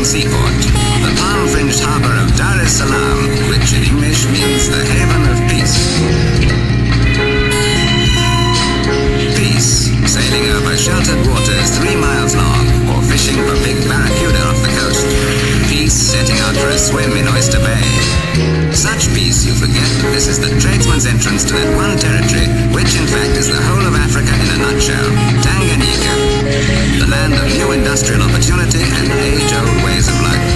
bustling seaport, the palm-fringed harbor of Dar es Salaam, which in English means the haven of peace. Peace, sailing over sheltered waters 3 miles long, or fishing for big barracuda off the coast. Peace, setting out for a swim in Oyster Bay. Such peace you forget that this is the tradesman's entrance to that one territory, which in fact is the whole of Africa in a nutshell, Tanganyika, the land of new industrial opportunity and age-old ways of life.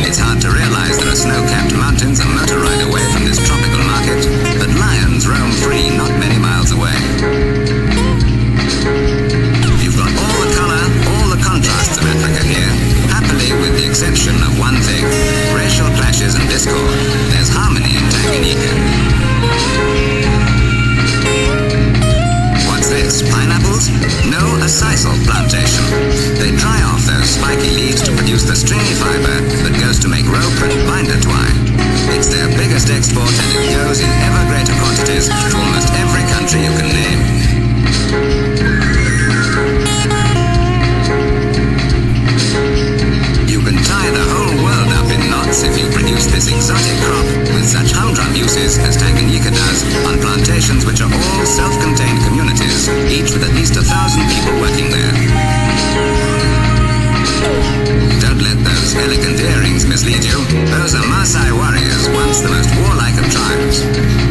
It's hard to realize there are snow-capped mountains a motor ride away from this tropical market, but lions roam free not many miles away. You've got all the color, all the contrasts of Africa here, happily with the exception of one thing: racial clashes and discord. There's harmony in Tanganyika. What's this, pineapples? No, a sisal plantation. They dry off those spiky leaves to produce the stringy fiber that goes to make rope and binder twine. It's their biggest export and it goes in ever greater quantities to almost every country you can name. You can tie the whole world up in knots if you produce this exotic crop with such humdrum uses as Tanganyika does on plantations which are all self-contained communities, each with at least 1,000 people working there. Don't let those elegant earrings mislead you. Those are Maasai warriors, once the most warlike of tribes.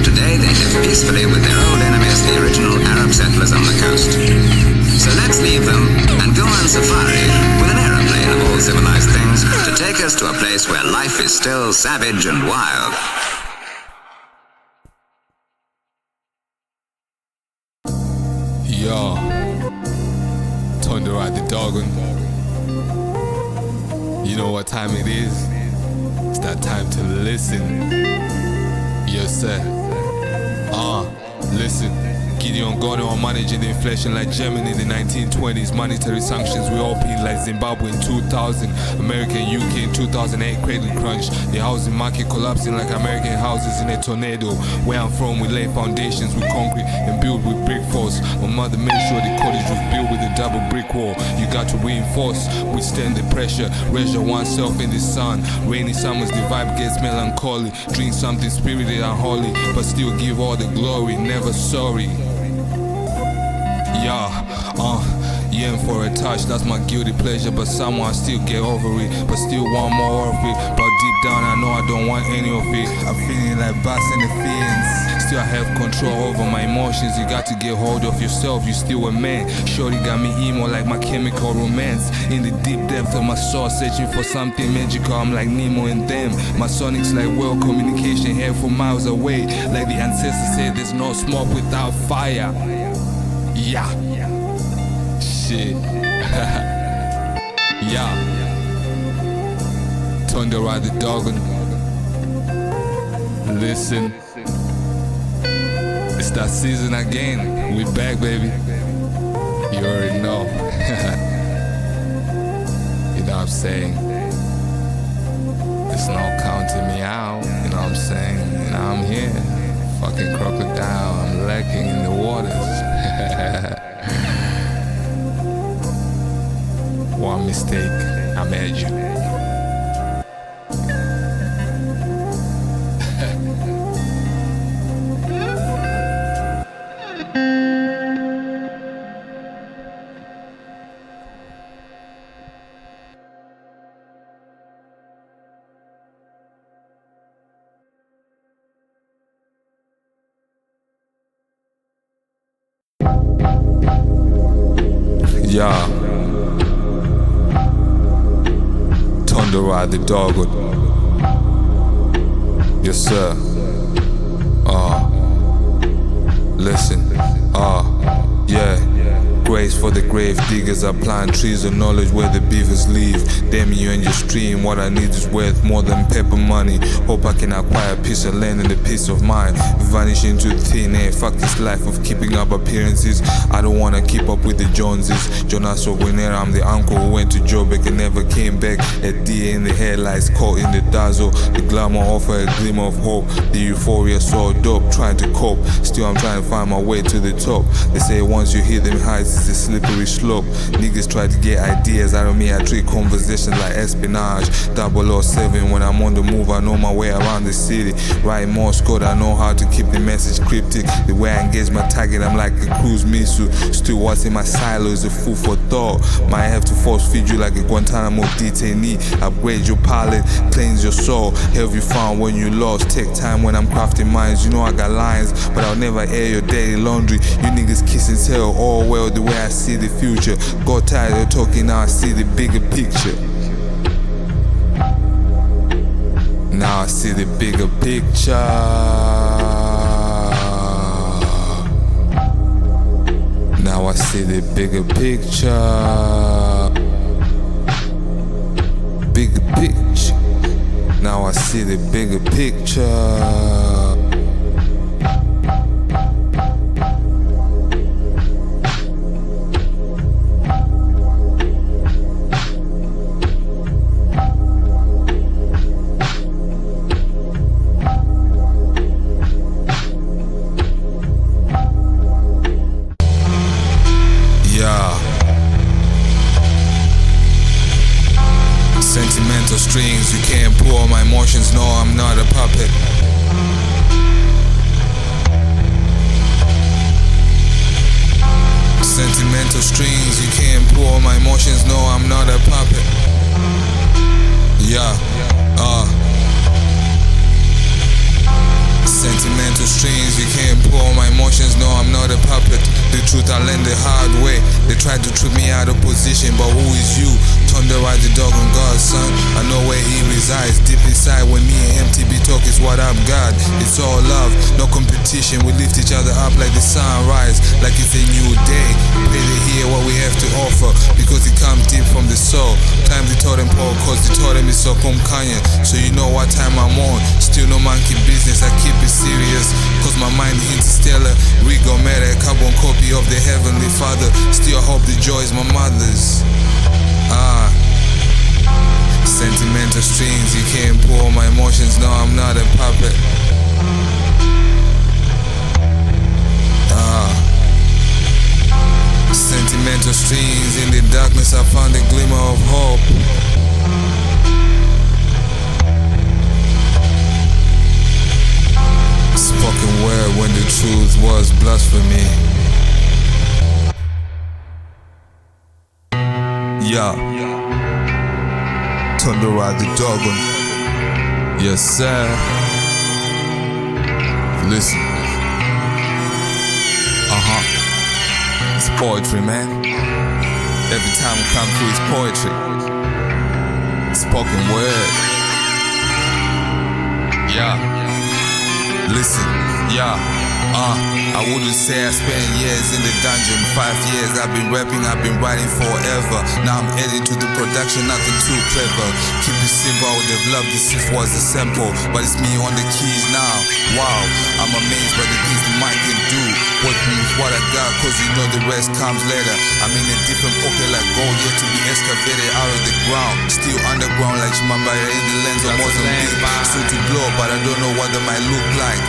Today they live peacefully with their old enemies, the original Arab settlers on the coast. So let's leave them and go on safari with an aeroplane of all civilized things to take us to a place where life is still savage and wild. Yo, Tonderai The Dogon. You know what time it is? It's that time to listen. Yes, sir. Listen. Gideon Gordon managing the inflation like Germany in the 1920s. Monetary sanctions we all paid like Zimbabwe in 2000. America and UK in 2008 cradle crunch. The housing market collapsing like American houses in a tornado. Where I'm from we lay foundations with concrete and build with brick force. My mother made sure the cottage was built with a double brick wall. You got to reinforce, withstand the pressure, measure oneself in the sun. Rainy summers the vibe gets melancholy. Drink something spirited and holy, but still give all the glory, never sorry. Yeah, for a touch, that's my guilty pleasure. But somehow I still get over it, but still want more of it. But deep down I know I don't want any of it. I'm feeling like bass in the feelings. Still I have control over my emotions. You got to get hold of yourself, you still a man. Shorty got me emo like My Chemical Romance. In the deep depth of my soul, searching for something magical. I'm like Nemo and them. My sonics like well communication, here from miles away. Like the ancestors said, there's no smoke without fire. Yeah. Shit. Yeah. Tonderai The Dogon. Listen. It's that season again. We back, baby. You already know. You know what I'm saying? It's no counting me out. You know what I'm saying? You know I'm here. Fucking crocodile. I'm lacking in the waters. One mistake, I made you. Yeah. Tonderai The Dogon. Yes, sir. Listen. Yeah. Grace for the grave diggers. I plant trees of knowledge where the beavers live. Damn you and your stream. What I need is worth more than paper money. Hope I can acquire a piece of land and a peace of mind. Vanish into thin air. Fuck this life of keeping up appearances. I don't wanna keep up with the Joneses. Jonas Owenera, I'm the uncle who went to Joburg and never came back. A deer in the headlights, caught in the dazzle. The glamour offer a glimmer of hope. The euphoria so dope, trying to cope. Still I'm trying to find my way to the top. They say once you hit them heights, is a slippery slope. Niggas try to get ideas out of me, I treat conversations like espionage. 007, when I'm on the move, I know my way around the city. Write Morse code, I know how to keep the message cryptic. The way I engage my target, I'm like a cruise missile. Still what's in my silo is a food for thought. Might have to force feed you like a Guantanamo detainee. Upgrade your palate, cleanse your soul. Help you find when you lost. Take time when I'm crafting minds. You know I got lines, but I'll never air your dirty laundry. You niggas kiss and tell all well the way I see the future. Got tired of talking, now I see the bigger picture. Now I see the bigger picture. Now I see the bigger picture. Bigger picture. Now I see the bigger picture. Sentimental strings, you can't pull all my emotions, no, I'm not a puppet. Sentimental strings, you can't pull all my emotions, no, I'm not a puppet. Yeah, Sentimental strings, you can't pull all my emotions, no, I'm not a puppet. The truth I learned the hard way. They tried to trip me out of position, but who is you? Tonderai The Dogon, God's son. I know where he resides, deep inside. When me and MTB talk, it's what I've got. It's all love, no competition. We lift each other up like the sunrise, like it's a new day. Pray to hear what we have to offer, because it comes deep from the soul. Time to totem pole, cause the totem is so Kanye. So you know what time I'm on. Still no monkey business, I keep it serious, cause my mind interstellar. Regal matter, a carbon copy of the Heavenly Father. Still hope the joy is my mother's. Sentimental strings, you can't pull my emotions, no, I'm not a puppet. Sentimental strings, in the darkness I found a glimmer of hope. Spoken word when the truth was blasphemy. Yeah, Tonderai The Dogon. Yes sir. Listen. It's poetry, man. Every time we come through, it's poetry. Spoken word. Yeah. Listen. Yeah. I wouldn't say I spent years in the dungeon. 5 years I've been rapping, I've been writing forever. Now I'm adding to the production, nothing too clever. Keep it simple, I would have loved this if it was a sample, but it's me on the keys now. Wow, I'm amazed by the things the mic can do. Working with what I got, cause you know the rest comes later. I'm in a different pocket like gold, yet to be excavated out of the ground. Still underground like Mhembwe in the lands of Mozambique. Still to blow, but I don't know what they might look like.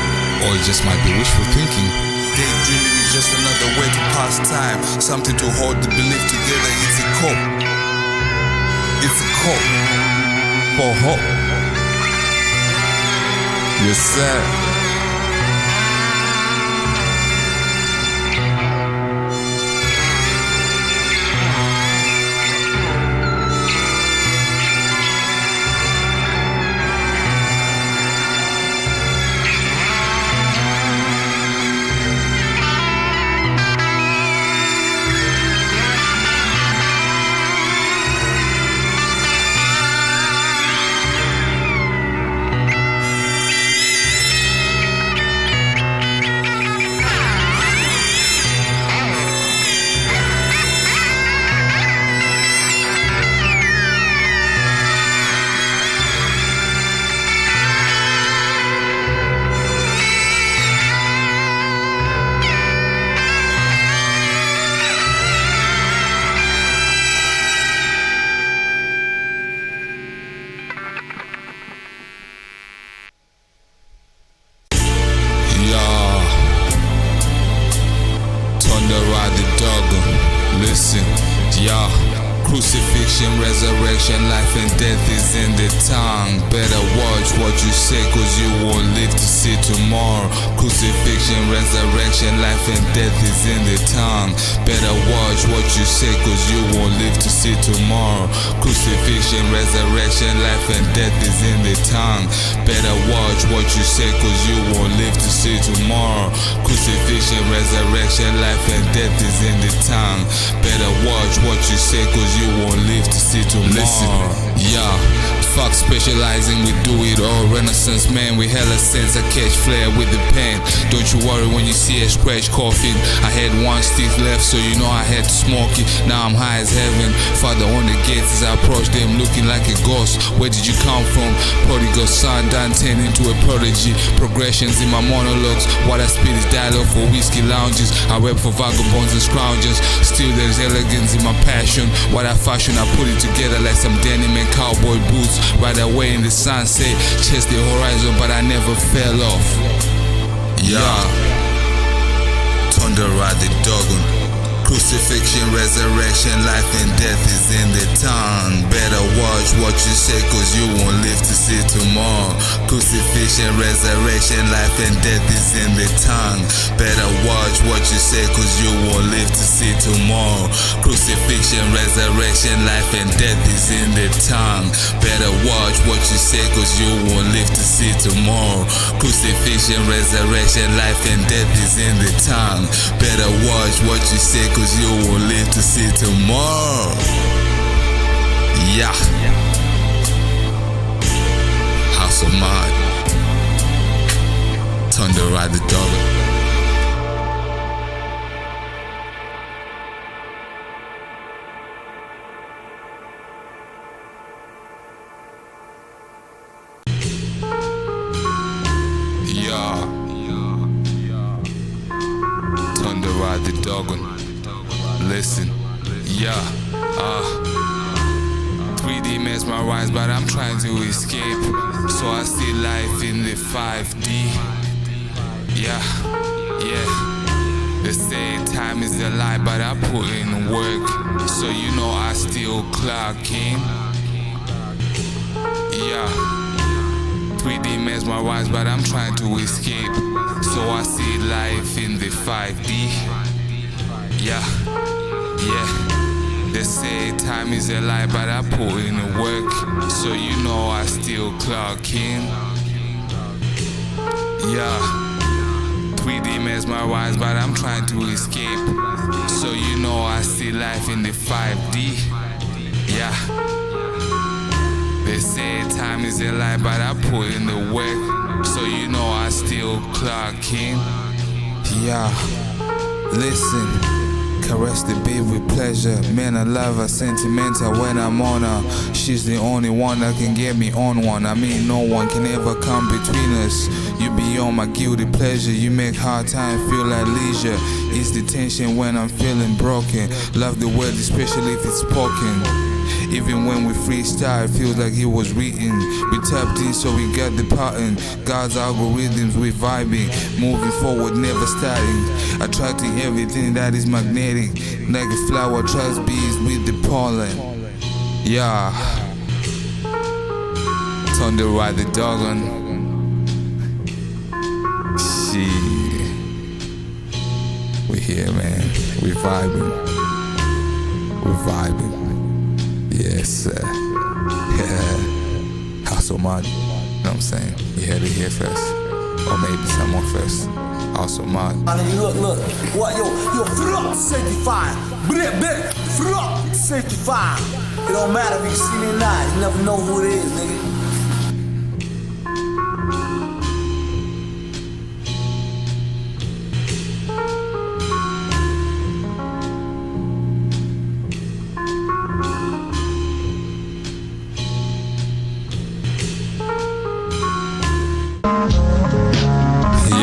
Or it just might be wishful thinking. Daydreaming is just another way to pass time. Something to hold the belief together. It's a cope. It's a cope for hope. Yes sir. Crucifixion, resurrection, life and death is in the tongue. Better watch what you say, cause you won't live to see tomorrow. Crucifixion, resurrection, life and death is in the tongue. Better watch what you say, cause you won't live to see tomorrow. Crucifixion, resurrection, life and death is in the tongue. Better watch what you say, cause you won't live to see tomorrow. Crucifixion, resurrection, life and death is in the tongue. Better watch what you say, cause you won't live to see tomorrow. Listen, yeah, fuck specializing, we do it all. Renaissance man with hella sense, I catch flair with the pen. Don't you worry when you see a scratch coughing. I had one stick left, so you know I had to smoke it. Now I'm high as heaven. Father on the gates as I approach them, looking like a ghost. Where did you come from? Prodigal son, done turned into a prodigy. Progressions in my monologues. What I spit is dialogue for whiskey lounges. I rap for vagabonds and scroungers. Still there's elegance in my passion. What I fashion, I put it together like some denim and cowboy boots. Right away in the sunset, chase the horizon, but I never fell off. Yeah, Tonderai The Dogon. Crucifixion, resurrection, life and death is in the tongue. Better watch what you say, cause you won't live to see tomorrow. Crucifixion, resurrection, life and death is in the tongue. Better watch what you say, cause you won't live to see tomorrow. Crucifixion, resurrection, life and death is in the tongue. Better watch what you say, cause you won't live to see tomorrow. Crucifixion, resurrection, life and death is in the tongue. Better watch what you say, cause you won't live to see tomorrow. Yeah. House of Mod. Tonderai The Dogon. Tonderai The Dogon. Listen, yeah, 3D mesmerized, but I'm trying to escape. So I see life in the 5D. Yeah. They say time is a lie, but I put in work. So you know I still clock in. Yeah. 3D mesmerized, but I'm trying to escape. So I see life in the 5D. Yeah. They say time is a lie, but I put in the work. So you know I still clock in. Yeah. 3D mesmerized, but I'm trying to escape. So you know I see life in the 5D. Yeah. They say time is a lie, but I put in the work. So you know I still clock in. Yeah. Listen. Caress the beat with pleasure. Man, I love her, sentimental when I'm on her. She's the only one that can get me on one. I mean, no one can ever come between us. You beyond my guilty pleasure. You make hard time feel like leisure. It's the tension when I'm feeling broken. Love the word, especially if it's spoken. Even when we freestyle, it feels like it was written. We tapped in, so we got the pattern. God's algorithms, we vibing. Moving forward, never starting. Attracting everything that is magnetic. Like a flower attracts bees with the pollen. Yeah. Tonderai The Dogon. Shit. We here, man. We vibing. Yes, sir. Yeah. House of Mod. You know what I'm saying? You had it here first. Or maybe someone first. House of Mod. Look. What? Yo, front certified. Blip. Front certified. It don't matter if you see me or not. You never know who it is, nigga.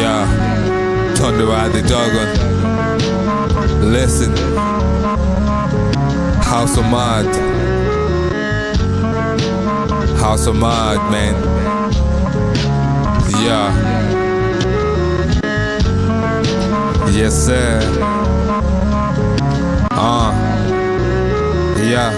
Yeah, Tonderai The Dogon. Listen, House of Mod. House of Mod, man. Yeah. Yes, sir. Yeah.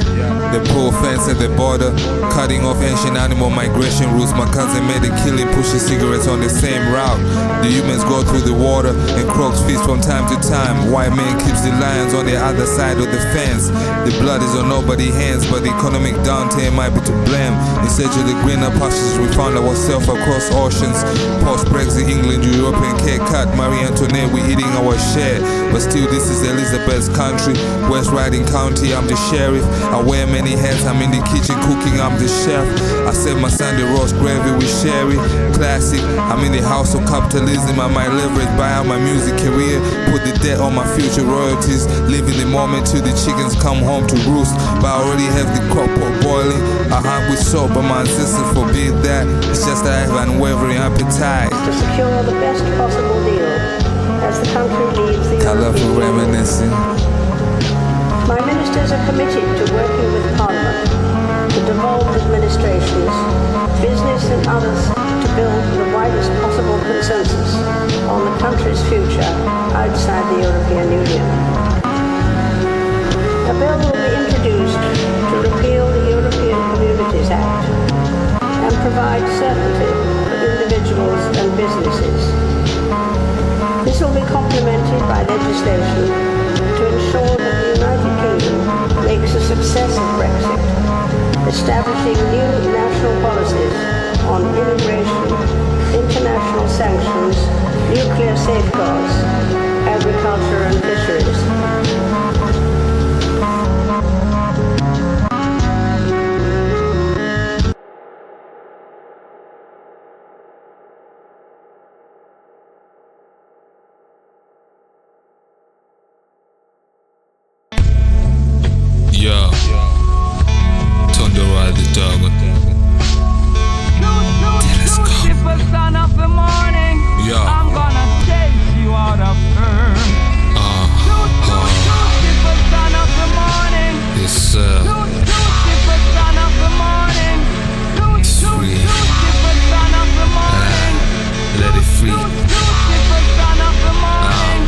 They pull fence at the border, cutting off ancient animal migration routes. My cousin made a killing, pushing cigarettes on the same route. The humans go through the water and croaks feast from time to time. White man keeps the lions on the other side of the fence. The blood is on nobody's hands, but the economic downturn might be to blame. In search of the greener pastures, we found ourselves across oceans. Post-Brexit, England, European Cape Cut, Marie Antoinette, we eating our share. But still, this is Elizabeth's country. West Riding County, I'm the sheriff. I wear many hats, I'm in the kitchen cooking, I'm the chef. I serve my Sunday roast gravy with sherry. Classic, I'm in the house of capitalism. I might leverage, buy out my music career, put the debt on my future royalties. Live in the moment till the chickens come home to roost. But I already have the crock pot boiling. I hunt with salt, but my ancestors forbid that. It's just that I have unwavering appetite to secure the best possible deal as the country leaves the Colourful, reminiscing. My ministers are committed to working with Parliament, the devolved administrations, business and others to build the widest possible consensus on the country's future outside the European Union. A bill will be introduced to repeal the European Communities Act and provide certainty for individuals and businesses. This will be complemented by legislation to ensure that the United Kingdom makes a success of Brexit, establishing new national policies on immigration, international sanctions, nuclear safeguards, agriculture and fisheries. Yeah, Tonderai The Dogon. Let's go. Son of the morning, Yeah. I'm gonna chase you out of earth. Son of the morning, Yes, sir. son of the morning, It's free. son of the morning, Let it free. son of the morning.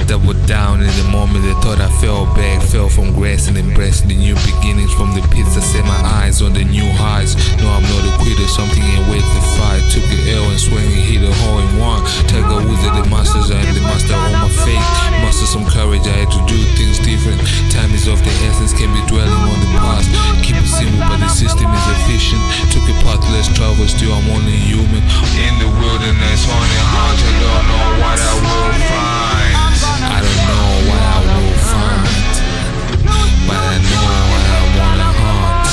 Double down in the moment they thought I fell back, fell from grass and embraced the new beginnings from the pits. I set my eyes on the new highs. No, I'm not a quitter, something ain't wait to fight. Took an L and swing and hit a hole in one. Tiger Woods at the masters, I am the master on my faith. Muster some courage, I had to do things different. Time is of the essence, can be dwelling on the past. Keep it simple, but the system is efficient. Took a path less traveled, still I'm only human. In the wilderness, on the hunt, I don't know what I will find. I don't know what I will find, but I know what I wanna hunt.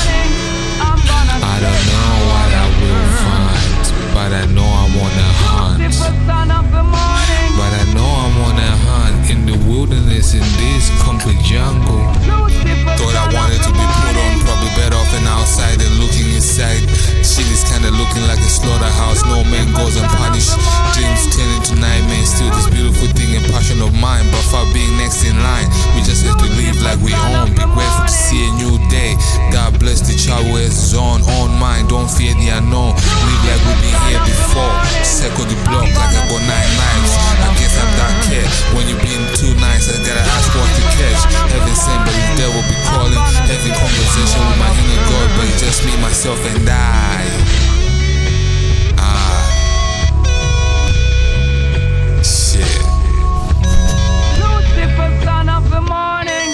I don't know what I will find, but I know I wanna hunt. But I know I wanna hunt in the wilderness, in this concrete jungle. Thought I wanted to be put on, probably better off and outside than looking inside. Shit is kinda looking like a slaughterhouse. No man goes unpunished. Dreams turn into nightmares. Still this beautiful thing and passion of mine, but for being next in line, we just have to live like we own. Be grateful to see a new day. God bless the child who has his own mind. Don't fear the unknown. Live like we've been here before. Circle the block like I got 9 lives. I guess I'm that kid. When you're being too nice, I gotta ask what to catch. Heaven sent, but the devil be calling. Having conversation with my inner God, but it's just me, myself, and I. Shit. Lucifer, son of the morning,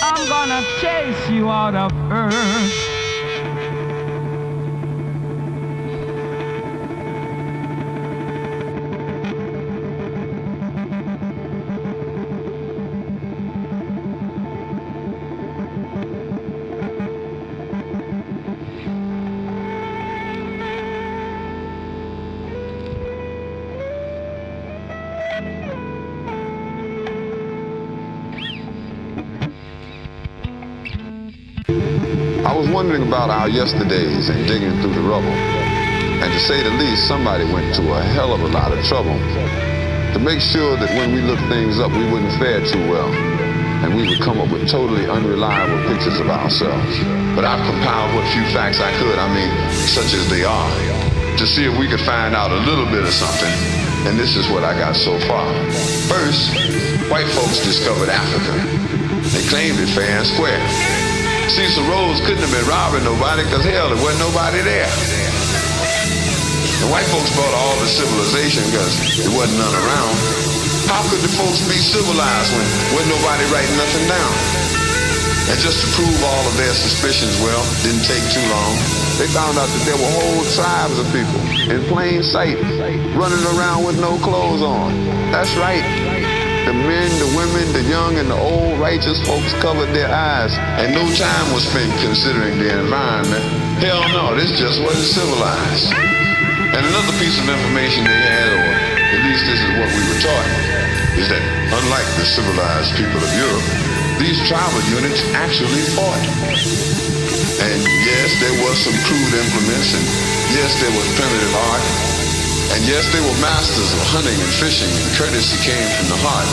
I'm gonna chase you out of earth. I was wondering about our yesterdays and digging through the rubble. And to say the least, somebody went to a hell of a lot of trouble to make sure that when we looked things up, we wouldn't fare too well. And we would come up with totally unreliable pictures of ourselves. But I've compiled what few facts I could, such as they are, to see if we could find out a little bit of something. And this is what I got so far. First, white folks discovered Africa. They claimed it fair and square. Cecil Rhodes couldn't have been robbing nobody because hell, there wasn't nobody there. The white folks brought all the civilization because there wasn't none around. How could the folks be civilized when wasn't nobody writing nothing down? And just to prove all of their suspicions, well, didn't take too long. They found out that there were whole tribes of people in plain sight running around with no clothes on. That's right. The men, the women, the young, and the old righteous folks covered their eyes, and no time was spent considering the environment. Hell no, this just wasn't civilized. And another piece of information they had, or at least this is what we were taught, is that unlike the civilized people of Europe, these tribal units actually fought. And yes, there was some crude implements, and yes, there was primitive art, and yes, they were masters of hunting and fishing, and courtesy came from the heart.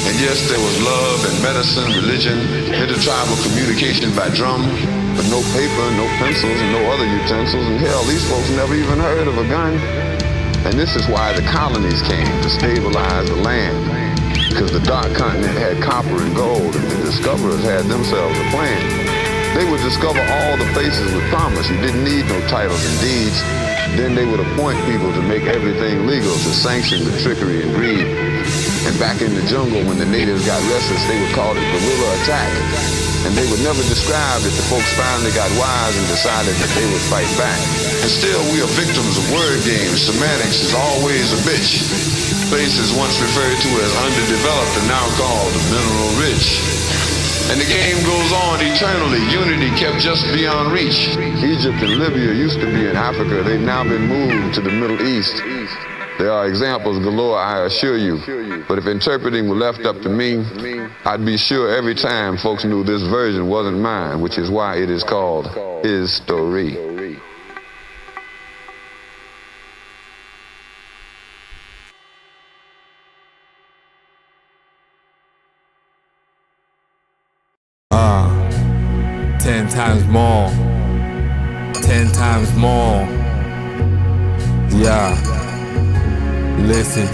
And yes, there was love and medicine, religion, intertribal communication by drum, but no paper, no pencils, and no other utensils. And hell, these folks never even heard of a gun. And this is why the colonies came, to stabilize the land. Because the dark continent had copper and gold, and the discoverers had themselves a plan. They would discover all the places with promise. You didn't need no titles and deeds. Then they would appoint people to make everything legal, to sanction the trickery and greed. And back in the jungle, when the natives got restless, they would call it guerrilla attack. And they would never describe it. The folks finally got wise and decided that they would fight back. And still, we are victims of word games. Semantics is always a bitch. Places once referred to as underdeveloped are now called mineral rich. And the game goes on eternally. Unity kept just beyond reach. Egypt and Libya used to be in Africa. They've now been moved to the Middle East. There are examples galore, I assure you. But if interpreting were left up to me, I'd be sure every time folks knew this version wasn't mine, which is why it is called His Story. Ten times more. 10 times more. Yeah. Listen.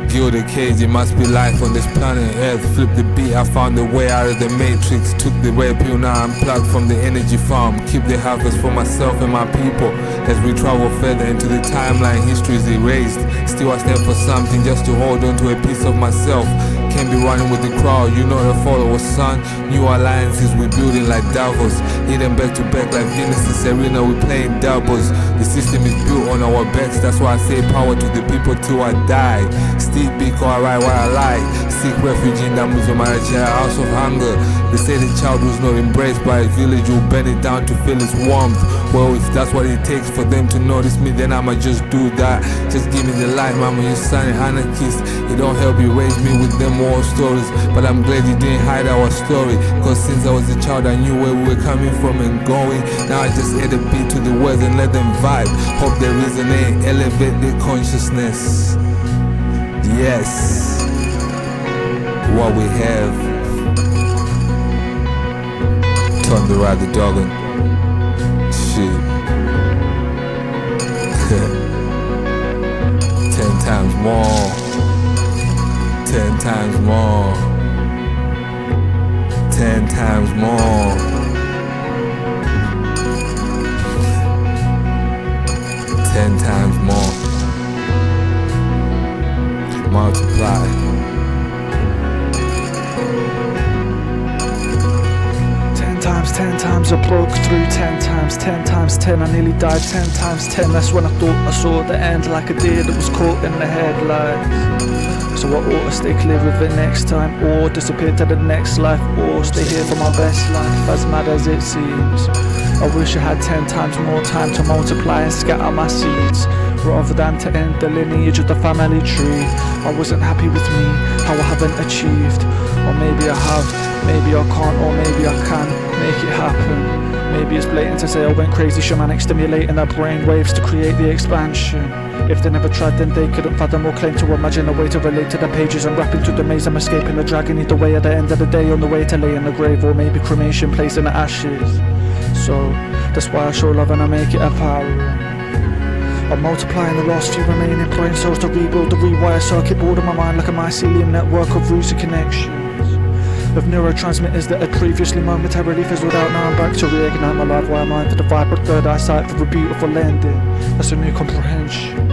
Gilded cage, it must be life on this planet Earth. Flip the beat, I found a way out of the matrix. Took the red pill, now I'm plugged from the energy farm. Keep the harvest for myself and my people. As we travel further into the timeline, history is erased. Still I stand for something, just to hold on to a piece of myself. Can't be running with the crowd, you know the follower, son. New alliances we building like Davos. Hitting back to back like Venus' arena, we playing doubles. The system is built on our backs, that's why I say power to the people till I die. Still big or I ride what I like. Seek refuge in that Mhembwe house of hunger. They say the child was not embraced by a village, will bend it down to feel its warmth. Well, if that's what it takes for them to notice me, then I'ma just do that. Just give me the light, mama, you son and anarchist. It don't help you raise me with them war stories, but I'm glad you didn't hide our story. Cause since I was a child I knew where we were coming from and going. Now I just add a beat to the words and let them vibe. Hope they resonate, elevate their consciousness. Yes, what we have. Tonderai The Dogon. Shit. 10 times more. 10 times more. 10 times more. 10 times more. Multiply. 10 times I broke through, 10 times 10 I nearly died 10 times 10. That's when I thought I saw the end, like a deer that was caught in the headlights. So I ought to stay clear of it next time, or disappear to the next life, or stay here for my best life, as mad as it seems. I wish I had 10 times more time to multiply and scatter my seeds, rather than to end the lineage of the family tree. I wasn't happy with me, how I haven't achieved. Or maybe I have, maybe I can't, or maybe I can make it happen. Maybe it's blatant to say I went crazy, shamanic, stimulating their brain waves to create the expansion. If they never tried, then they couldn't fathom or claim to imagine a way to relate to the pages. I'm rapping to the maze, I'm escaping the dragon. Either way, at the end of the day, on the way to lay in the grave, or maybe cremation, place in the ashes. So that's why I show love and I make it apparent. I'm multiplying the last few remaining brain cells to rebuild the rewire circuit board in my mind like a mycelium network of roots and connections of neurotransmitters that had previously momentarily fizzled out. Now I'm back to reignite my live wire mind to the vibrant third eyesight for a beautiful landing. That's a new comprehension.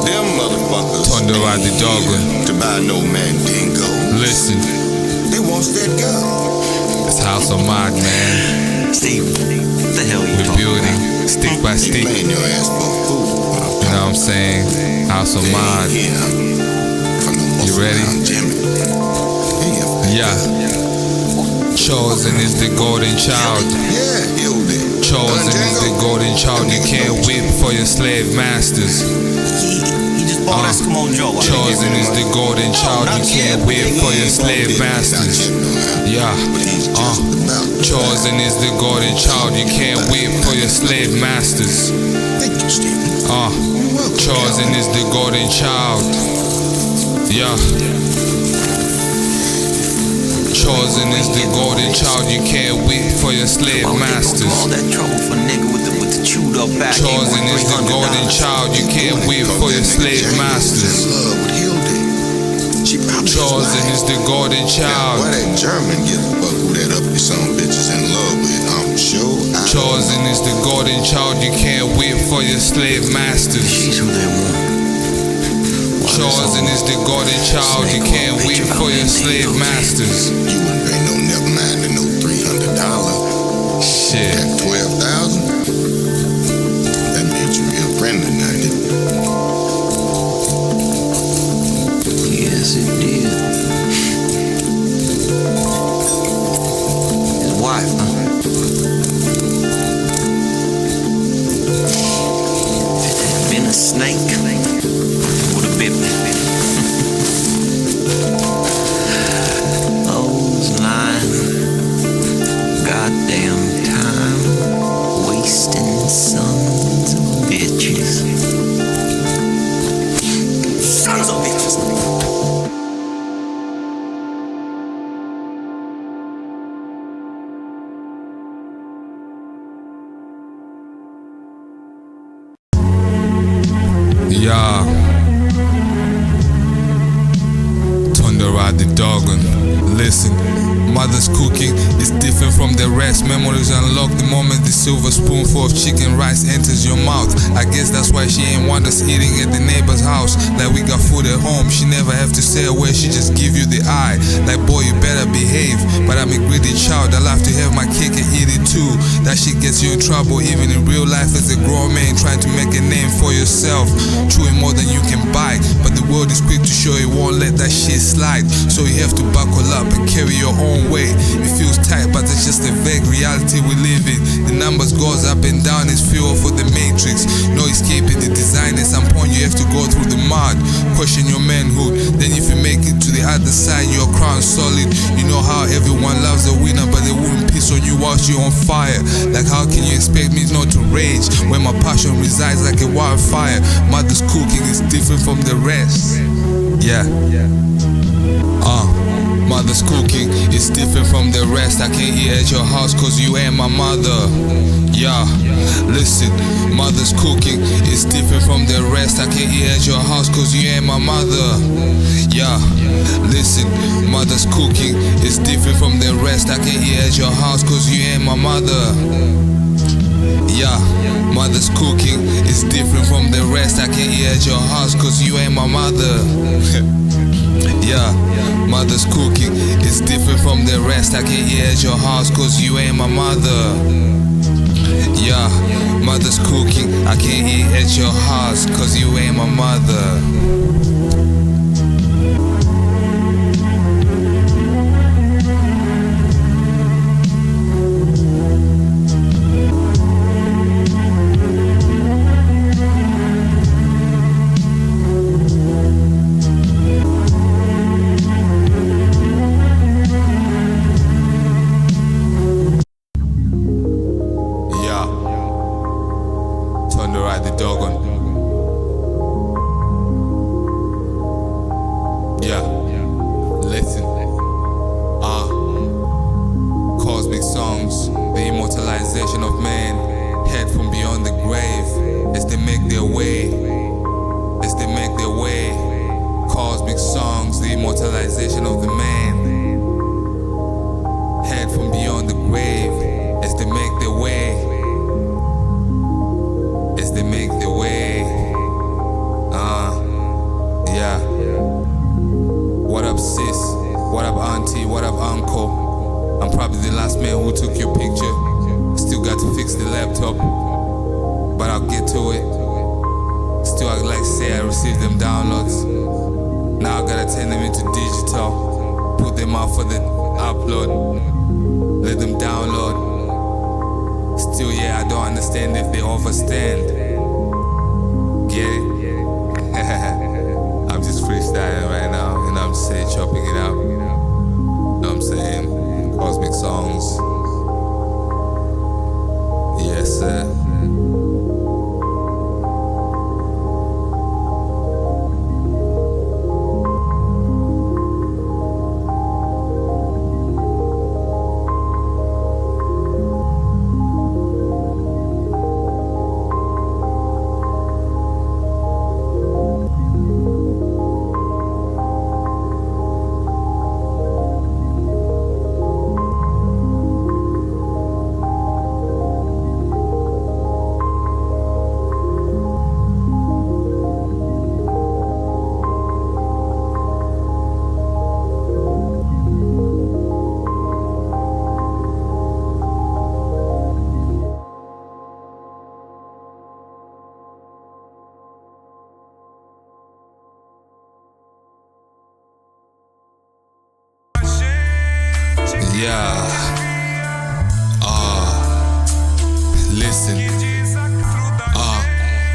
Them motherfuckers Tonderai The Dogon. to buy no man dingo. Listen, They want that gun. it's House of Mod, man. Steve, what the hell are you We're talking building about? stick by You stick. paying your ass for food. You know what I'm saying? House of Mod. You ready? Yeah. Chosen is the golden child. Yeah, Gilded. Chosen is the golden child. You can't whip for your slave masters. He just bought Eskimo Joe. Chosen is the golden child. You can't whip for your slave masters. Yeah. Chosen is the golden child. You can't whip for your slave masters. Thank you, Steve. Chosen is the golden child. Yeah. Chosen is the golden child. You can't whip for your slave masters. All that trouble for nigga with the chewed up back. Chosen is the golden child. You can't whip for your slave masters. Chosen is the golden child. Why that German give a fuck who that up with some bitches in love with? I'm sure. Chosen is the golden child. You can't whip for your slave masters. She's who they want. Chosen is the golden child. You can't whip for your slave masters. You wouldn't pay no never mind to no $300. Shit. At 12,000. That made you real friendly, now didn't it? Yes, it did. His wife, huh? If it had been a snake, it would have bit me. Those lying, goddamn time wasting sons of bitches. Sons of bitches. Yeah. Tonderai The Dogon. Listen, mother's cooking is different from the rest. Memories unlock the moment the silver spoonful of chicken rice enters your mouth. I guess that's why she ain't want us eating at the neighbor's house. Like we got food at home, she never have to say a word, she just give you the eye. Like boy, you better behave. But I'm a greedy child, I love to have my cake and eat it too. That shit gets you in trouble, even in real life as a grown man trying to make a name for yourself. Chewing more than you can bite, but the world is quick to show it won't let that shit slide. So you have to buckle up and carry your own weight. It feels tight, but it's just a vague reality we live in. The numbers goes up and down, it's fuel for the matrix. No escaping the design, at some point you have to go through the mud. Question your manhood, then if you make it to the other side, your crown solid. You know how everyone loves a winner, but they wouldn't piss on you whilst you're on fire. Like how can you expect me not to rage when my passion resides like a wildfire? Mother's cooking is different from the rest. Yeah. Mother's cooking is different from the rest. I can't eat at your house cause you ain't my mother. Yeah, listen, mother's cooking is different from the rest. I can't eat at your house cause you ain't my mother. Yeah, listen, mother's cooking is different from the rest. I can't eat at your house cause you ain't my mother. Yeah, mother's cooking is different from the rest. I can't eat at your house cause you ain't my mother. Yeah, mother's cooking is different from the rest. I can't eat at your house cause you ain't my mother. Yeah, mother's cooking, I can't eat at your house cause you ain't my mother. Tonderai The Dogon. immortalization of man, head from beyond the grave, as they make their way, as they make their way. Cosmic songs, the immortalization of the man, head from beyond the grave, as they make their way, as they make their way. Yeah. What up, sis? What up, auntie? What up, uncle? I'm probably the last man who took your picture. Still got to fix the laptop, but I'll get to it. Still, I'd like to say I received them downloads. Now I gotta turn them into digital, put them out for the upload, let them download. Still, yeah, I don't understand if they overstand. Get it? I'm just freestyling right now, and I'm just saying, chopping it out. You know what I'm saying? Cosmic songs. Yes, sir. Listen.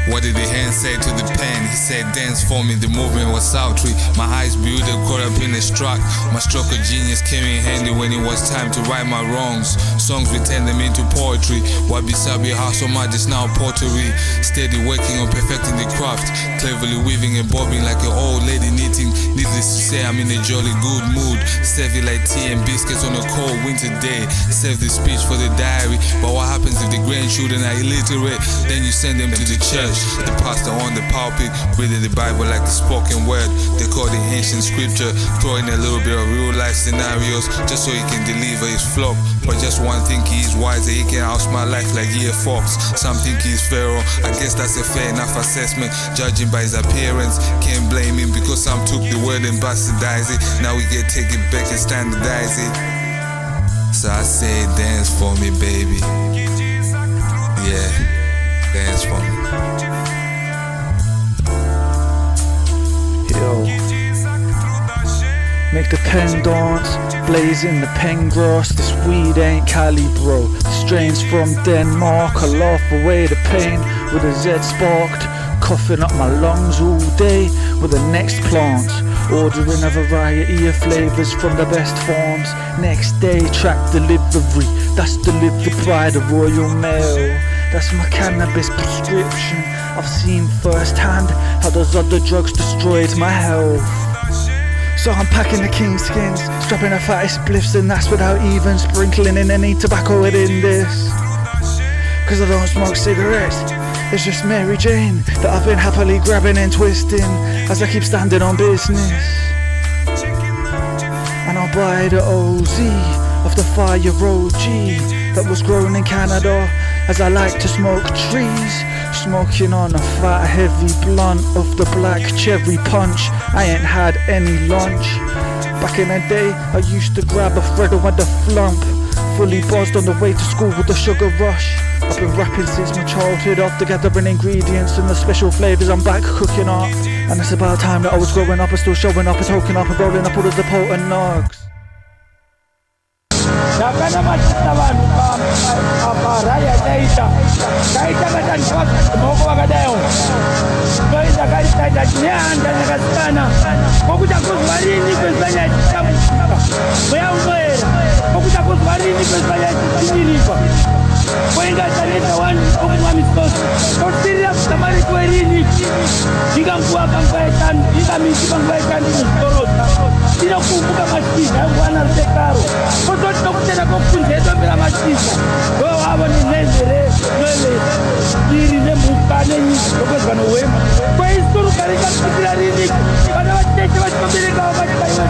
What did the hand say to the pen? He said, dance for me, the movement was sultry. My eyes bewildered, caught up in a struck. My stroke of genius came in handy when it was time to right my wrongs. Songs, we turn them into poetry. Wabi sabi, how so much is now pottery. Steady working on perfecting the craft. Cleverly weaving and bobbing like an old lady knitting. Needless to say, I'm in a jolly good mood. Serve it like tea and biscuits on a cold winter day. Save the speech for the diary. But what happens if the grandchildren are illiterate? Then you send them to the church. The pastor on the pulpit, reading the Bible like the spoken word. They call the ancient scripture, throw in a little bit of real life scenarios, just so he can deliver his flock. But just one think he's wiser, he can outsmart life like Year Fox. Some think he's pharaoh, I guess that's a fair enough assessment. Judging by his appearance, can't blame him because some took the word and bastardized it. Now we get take it back and standardize it. So I say dance for me, baby. Yeah, dance for me. Yo, make the pen dance, blaze in the pen grass. This weed ain't Cali, bro. The strains from Denmark, I laugh away the pain with a Z sparked. Coughing up my lungs all day with the next plant. Ordering a variety of flavors from the best farms. Next day, track delivery. That's delivered by the Royal Mail. That's my cannabis prescription. I've seen firsthand how those other drugs destroyed my health. So I'm packing the king skins, strapping the fattest spliffs, and that's without even sprinkling in any tobacco within this. Cause I don't smoke cigarettes, it's just Mary Jane that I've been happily grabbing and twisting as I keep standing on business. And I'll buy the OZ of the fire OG that was grown in Canada, as I like to smoke trees. Smoking on a fat heavy blunt of the black cherry punch. I ain't had any lunch. Back in the day I used to grab a Freddo and a flump, fully buzzed on the way to school with the sugar rush. I've been rapping since my childhood, after gathering ingredients and the special flavours I'm back cooking up. And it's about time that I was growing up and still showing up and toking up and rolling up all of the potent nugs. Ndinokumbuka mashizha angwana rutekaro kozoti kutenda kokunzeto mbira mashizha wavo nenezere iri nemhuka nenyika okwezwa nohwema kweisurukarichakuitira rini vana vacheche vachimaberekavo vachibaiwa